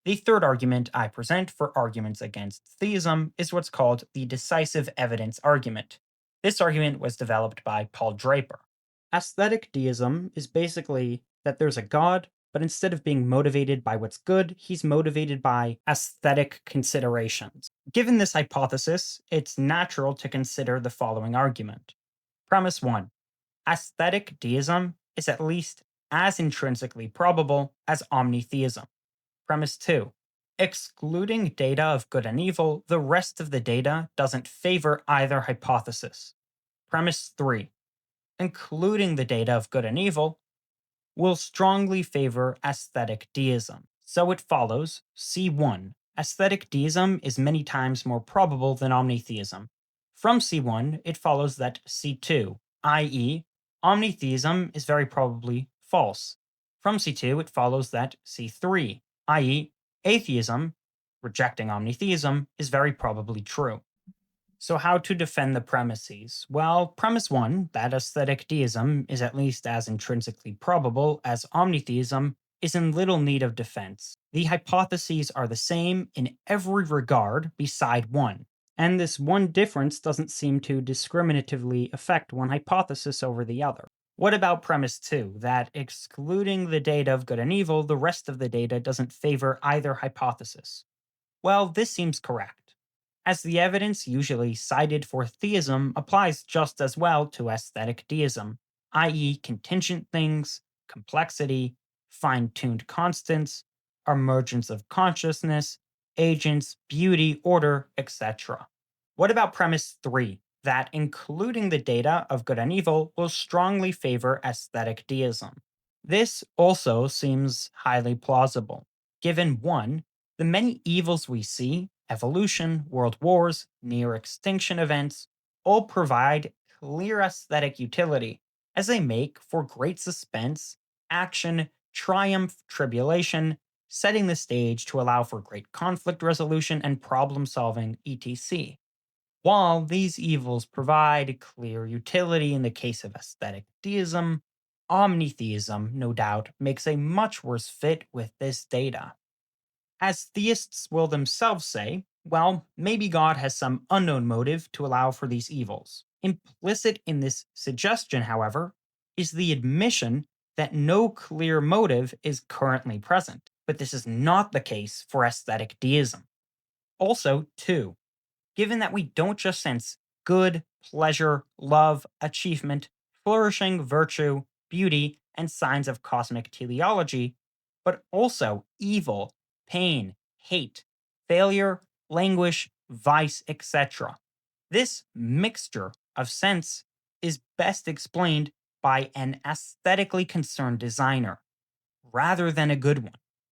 The third argument I present for arguments against theism is what's called the decisive evidence argument. This argument was developed by Paul Draper. Aesthetic deism is basically that there's a god, but instead of being motivated by what's good, he's motivated by aesthetic considerations. Given this hypothesis, it's natural to consider the following argument. Premise 1. Aesthetic deism is at least as intrinsically probable as omni-theism. Premise 2. Excluding data of good and evil, the rest of the data doesn't favor either hypothesis. Premise 3. Including the data of good and evil will strongly favor aesthetic deism. So it follows C1. Aesthetic deism is many times more probable than omni-theism. From C1, it follows that C2, i.e., omni-theism is very probably false. From C2, it follows that C3, i.e., atheism, rejecting omni-theism, is very probably true. So, how to defend the premises? Well, premise 1, that aesthetic deism is at least as intrinsically probable as omni-theism, is in little need of defense. The hypotheses are the same in every regard beside one, and this one difference doesn't seem to discriminatively affect one hypothesis over the other. What about premise 2, that excluding the data of good and evil, the rest of the data doesn't favor either hypothesis? Well, this seems correct, as the evidence usually cited for theism applies just as well to aesthetic deism, i.e., contingent things, complexity, fine tuned constants, emergence of consciousness, agents, beauty, order, etc. What about premise 3? That including the data of good and evil will strongly favor aesthetic deism. This also seems highly plausible, given 1. The many evils we see, evolution, world wars, near extinction events, all provide clear aesthetic utility, as they make for great suspense, action, triumph, tribulation, setting the stage to allow for great conflict resolution and problem solving, etc. While these evils provide clear utility in the case of aesthetic deism, omni-theism, no doubt, makes a much worse fit with this data. As theists will themselves say, well, maybe God has some unknown motive to allow for these evils. Implicit in this suggestion, however, is the admission that no clear motive is currently present, but this is not the case for aesthetic deism. Also, 2. Given that we don't just sense good, pleasure, love, achievement, flourishing, virtue, beauty, and signs of cosmic teleology, but also evil, pain, hate, failure, languish, vice, etc. This mixture of sense is best explained by an aesthetically concerned designer, rather than a good one.